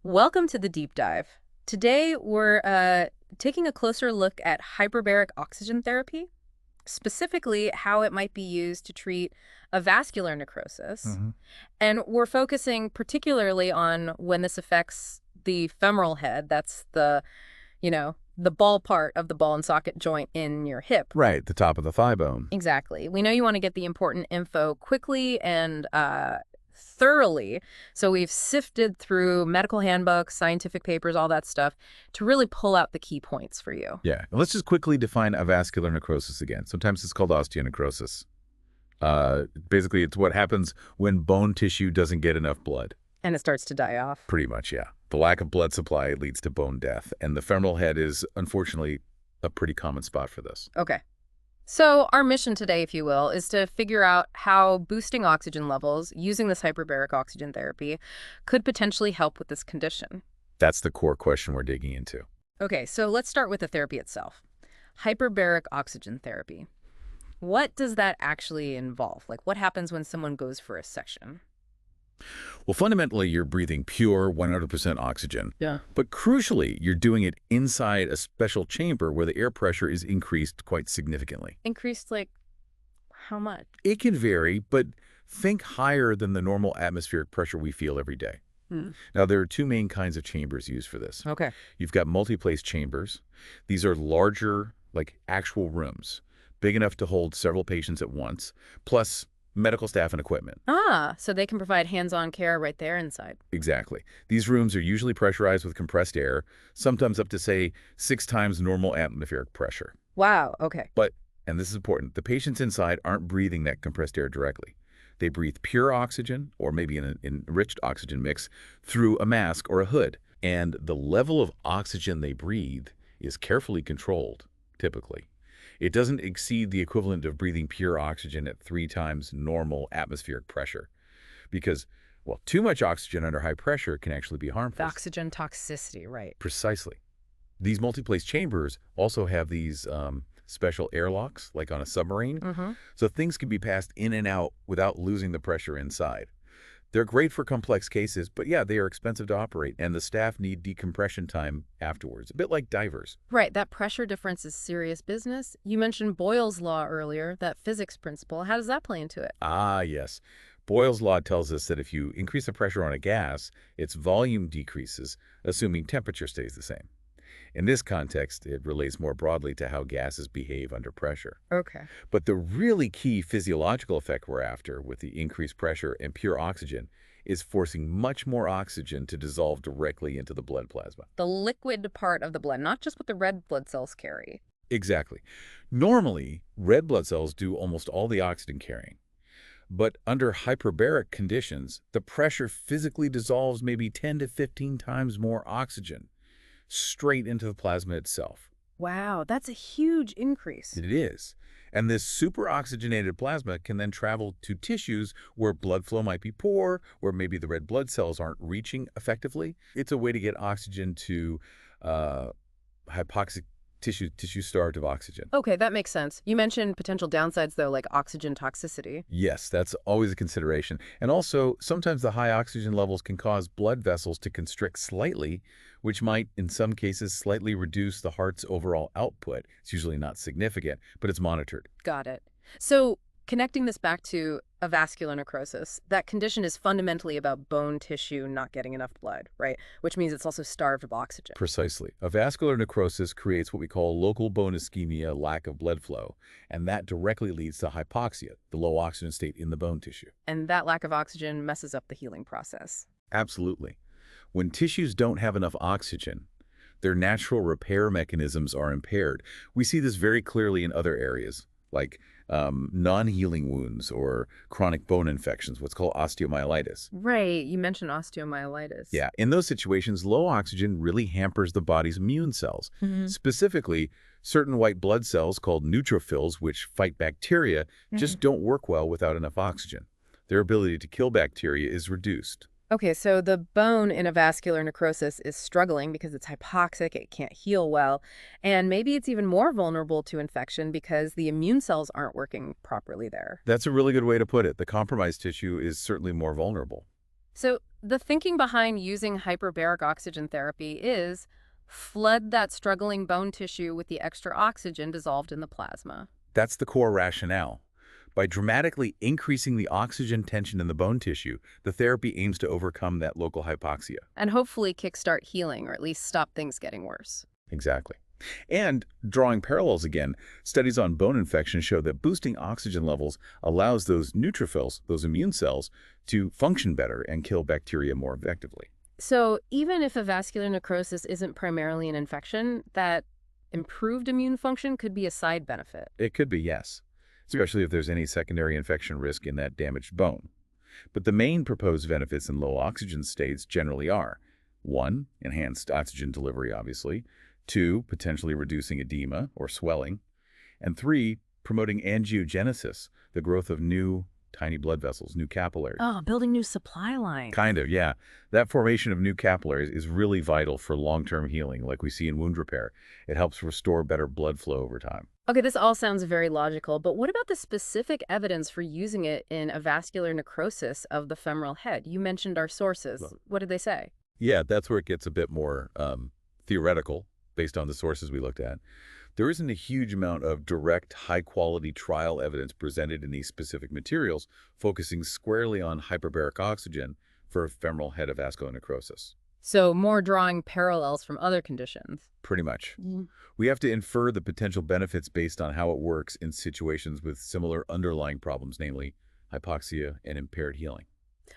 Welcome to the deep dive. Today we're taking a closer look at hyperbaric oxygen therapy, specifically how it might be used to treat avascular necrosis. hmm And we're focusing particularly on when this affects the femoral head. That's the ball part of the ball and socket joint in your hip. Right, the top of the thigh bone. Exactly. We know you want to get the important info quickly and thoroughly. So we've sifted through medical handbooks, scientific papers, all that stuff to really pull out the key points for you. Yeah, let's just quickly define avascular necrosis again. Sometimes it's called osteonecrosis. Basically, it's what happens when bone tissue doesn't get enough blood. And it starts to die off. Pretty much, yeah. The lack of blood supply leads to bone death, and the femoral head is, unfortunately, a pretty common spot for this. Okay. So our mission today, if you will, is to figure out how boosting oxygen levels using this hyperbaric oxygen therapy could potentially help with this condition. That's the core question we're digging into. Okay, so let's start with the therapy itself. Hyperbaric oxygen therapy. What does that actually involve? Like, what happens when someone goes for a section? Well, fundamentally, you're breathing pure 100% oxygen. Yeah. But crucially, you're doing it inside a special chamber where the air pressure is increased quite significantly. Increased, like, how much? It can vary, but think higher than the normal atmospheric pressure we feel every day. Hmm. Now, there are two main kinds of chambers used for this. Okay. You've got multiplace chambers. These are larger, like actual rooms, big enough to hold several patients at once, plus medical staff and equipment. Ah, so they can provide hands-on care right there inside. Exactly. These rooms are usually pressurized with compressed air, sometimes up to, say, 6 times normal atmospheric pressure. Wow, okay. But, and this is important, the patients inside aren't breathing that compressed air directly. They breathe pure oxygen, or maybe an enriched oxygen mix, through a mask or a hood. And the level of oxygen they breathe is carefully controlled, typically. It doesn't exceed the equivalent of breathing pure oxygen at 3 times normal atmospheric pressure. Because, well, too much oxygen under high pressure can actually be harmful. The oxygen toxicity, right. Precisely. These multiplace chambers also have these special airlocks, like on a submarine, Mm-hmm. so things can be passed in and out without losing the pressure inside. They're great for complex cases, but yeah, they are expensive to operate, and the staff need decompression time afterwards, a bit like divers. Right, that pressure difference is serious business. You mentioned Boyle's law earlier, that physics principle. How does that play into it? Ah, yes. Boyle's law tells us that if you increase the pressure on a gas, its volume decreases, assuming temperature stays the same. In this context, it relates more broadly to how gases behave under pressure. Okay. But the really key physiological effect we're after with the increased pressure and pure oxygen is forcing much more oxygen to dissolve directly into the blood plasma. The liquid part of the blood, not just what the red blood cells carry. Exactly. Normally, red blood cells do almost all the oxygen carrying. But under hyperbaric conditions, the pressure physically dissolves maybe 10 to 15 times more oxygen straight into the plasma itself. Wow, that's a huge increase. It is. And this super-oxygenated plasma can then travel to tissues where blood flow might be poor, where maybe the red blood cells aren't reaching effectively. It's a way to get oxygen to hypoxic tissue starved of oxygen. Okay, that makes sense. You mentioned potential downsides, though, like oxygen toxicity. Yes, that's always a consideration. And also, sometimes the high oxygen levels can cause blood vessels to constrict slightly, which might, in some cases, slightly reduce the heart's overall output. It's usually not significant, but it's monitored. Got it. So connecting this back to avascular necrosis, that condition is fundamentally about bone tissue not getting enough blood, right? Which means it's also starved of oxygen. Precisely. Avascular necrosis creates what we call local bone ischemia, lack of blood flow, and that directly leads to hypoxia, the low oxygen state in the bone tissue. And that lack of oxygen messes up the healing process. Absolutely. When tissues don't have enough oxygen, their natural repair mechanisms are impaired. We see this very clearly in other areas, like non-healing wounds or chronic bone infections, what's called osteomyelitis. Right. You mentioned osteomyelitis. Yeah, in those situations, low oxygen really hampers the body's immune cells. Mhm. Specifically, certain white blood cells called neutrophils, which fight bacteria, just don't work well without enough oxygen. Their ability to kill bacteria is reduced. Okay, so the bone in avascular necrosis is struggling because it's hypoxic, it can't heal well, and maybe it's even more vulnerable to infection because the immune cells aren't working properly there. That's a really good way to put it. The compromised tissue is certainly more vulnerable. So the thinking behind using hyperbaric oxygen therapy is flood that struggling bone tissue with the extra oxygen dissolved in the plasma. That's the core rationale. By dramatically increasing the oxygen tension in the bone tissue, the therapy aims to overcome that local hypoxia. And hopefully kickstart healing or at least stop things getting worse. Exactly. And drawing parallels again, studies on bone infection show that boosting oxygen levels allows those neutrophils, those immune cells, to function better and kill bacteria more effectively. So even if a vascular necrosis isn't primarily an infection, that improved immune function could be a side benefit. It could be, yes, especially if there's any secondary infection risk in that damaged bone. But the main proposed benefits in low oxygen states generally are: 1, enhanced oxygen delivery, obviously; 2, potentially reducing edema or swelling; and 3, promoting angiogenesis, the growth of new tiny blood vessels, new capillaries. Oh, building new supply lines. Kind of, yeah. That formation of new capillaries is really vital for long-term healing, like we see in wound repair. It helps restore better blood flow over time. Okay, this all sounds very logical, but what about the specific evidence for using it in a vascular necrosis of the femoral head? You mentioned our sources. Well, What did they say? yeah, that's where it gets a bit more theoretical based on the sources we looked at. There isn't a huge amount of direct, high-quality trial evidence presented in these specific materials, focusing squarely on hyperbaric oxygen for femoral head avascular necrosis. So more drawing parallels from other conditions. Pretty much. Mm. We have to infer the potential benefits based on how it works in situations with similar underlying problems, namely hypoxia and impaired healing.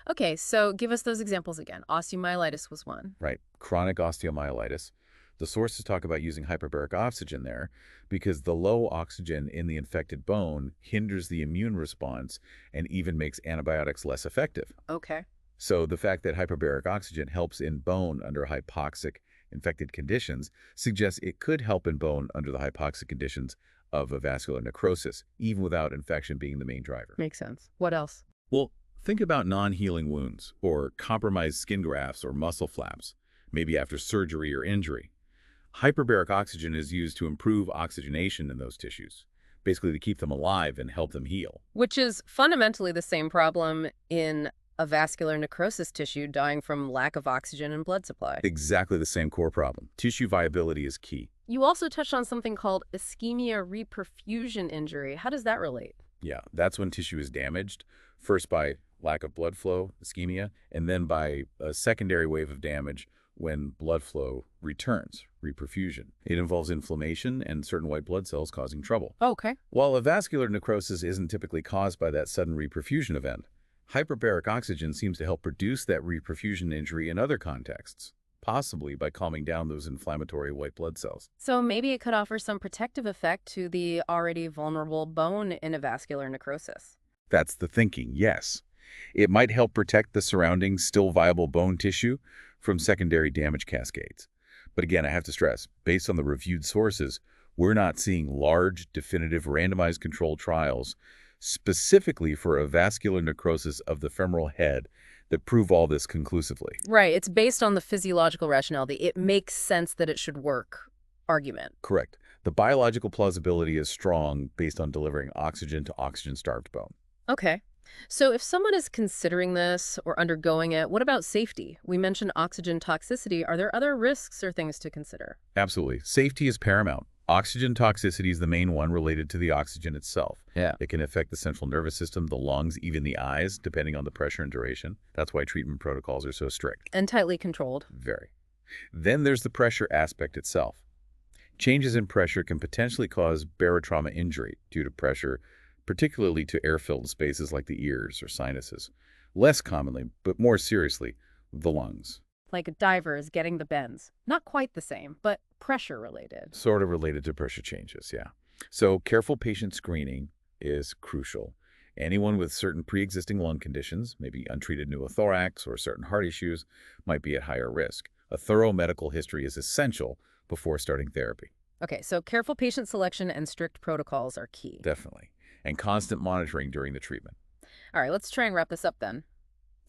Okay, so give us those examples again. Osteomyelitis was one. Right. Chronic osteomyelitis. The sources talk about using hyperbaric oxygen there because the low oxygen in the infected bone hinders the immune response and even makes antibiotics less effective. Okay. So the fact that hyperbaric oxygen helps in bone under hypoxic infected conditions suggests it could help in bone under the hypoxic conditions of a vascular necrosis, even without infection being the main driver. Makes sense. What else? Well, think about non-healing wounds or compromised skin grafts or muscle flaps, maybe after surgery or injury. Hyperbaric oxygen is used to improve oxygenation in those tissues, basically to keep them alive and help them heal. Which is fundamentally the same problem in a vascular necrosis tissue dying from lack of oxygen and blood supply. Exactly the same core problem. Tissue viability is key. You also touched on something called ischemia reperfusion injury. How does that relate? Yeah, that's when tissue is damaged, first by lack of blood flow, ischemia, and then by a secondary wave of damage when blood flow returns, reperfusion. It involves inflammation and certain white blood cells causing trouble. Okay. While a vascular necrosis isn't typically caused by that sudden reperfusion event, hyperbaric oxygen seems to help reduce that reperfusion injury in other contexts, possibly by calming down those inflammatory white blood cells. So maybe it could offer some protective effect to the already vulnerable bone in a vascular necrosis. That's the thinking, yes. It might help protect the surrounding, still viable bone tissue from secondary damage cascades. But again, I have to stress, based on the reviewed sources, we're not seeing large, definitive, randomized controlled trials specifically for a vascular necrosis of the femoral head that prove all this conclusively. Right. It's based on the physiological rationale, the it makes sense that it should work argument. Correct. The biological plausibility is strong based on delivering oxygen to oxygen-starved bone. Okay. So if someone is considering this or undergoing it, what about safety? We mentioned oxygen toxicity. Are there other risks or things to consider? Absolutely. Safety is paramount. Oxygen toxicity is the main one related to the oxygen itself. Yeah. It can affect the central nervous system, the lungs, even the eyes, depending on the pressure and duration. That's why treatment protocols are so strict. And tightly controlled. Very. Then there's the pressure aspect itself. Changes in pressure can potentially cause barotrauma injury due to pressure, particularly to air-filled spaces like the ears or sinuses. Less commonly, but more seriously, the lungs. Like divers getting the bends. Not quite the same, but pressure related. Sort of related to pressure changes, yeah. So careful patient screening is crucial. Anyone with certain pre-existing lung conditions, maybe untreated pneumothorax or certain heart issues, might be at higher risk. A thorough medical history is essential before starting therapy. Okay, so careful patient selection and strict protocols are key. Definitely. And constant monitoring during the treatment. All right, let's try and wrap this up then.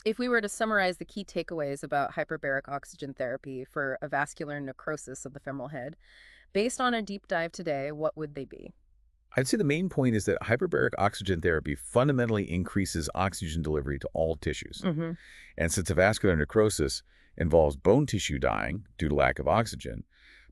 If we were to summarize the key takeaways about hyperbaric oxygen therapy for a vascular necrosis of the femoral head, based on a deep dive today, what would they be? I'd say the main point is that hyperbaric oxygen therapy fundamentally increases oxygen delivery to all tissues. Hmm. And since a vascular necrosis involves bone tissue dying due to lack of oxygen,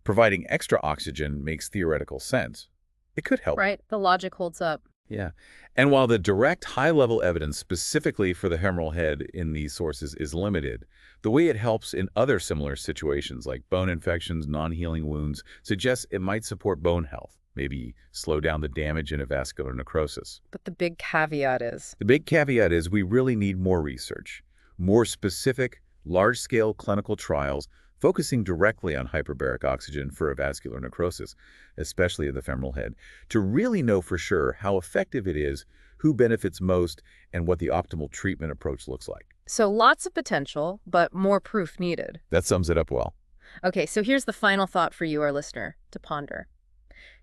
providing extra oxygen makes theoretical sense. It could help. Right, the logic holds up. Yeah. And while the direct high-level evidence specifically for the femoral head in these sources is limited, the way it helps in other similar situations like bone infections, non-healing wounds, suggests it might support bone health, maybe slow down the damage in a vascular necrosis. But the big caveat is, The big caveat is we really need more research, more specific, large-scale clinical trials focusing directly on hyperbaric oxygen for a vascular necrosis, especially of the femoral head, to really know for sure how effective it is, who benefits most, and what the optimal treatment approach looks like. so lots of potential, but more proof needed. That sums it up well. Okay, so here's the final thought for you, our listener, to ponder.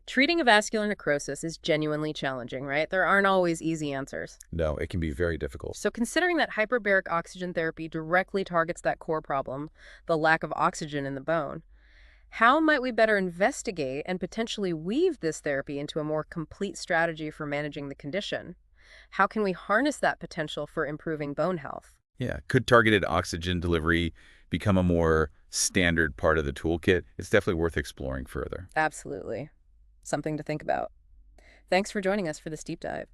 Treating a vascular necrosis is genuinely challenging, right? There aren't always easy answers. No, it can be very difficult. So considering that hyperbaric oxygen therapy directly targets that core problem, the lack of oxygen in the bone, how might we better investigate and potentially weave this therapy into a more complete strategy for managing the condition? How can we harness that potential for improving bone health? Yeah, could targeted oxygen delivery become a more standard part of the toolkit? It's definitely worth exploring further. Absolutely. Something to think about. Thanks for joining us for this deep dive.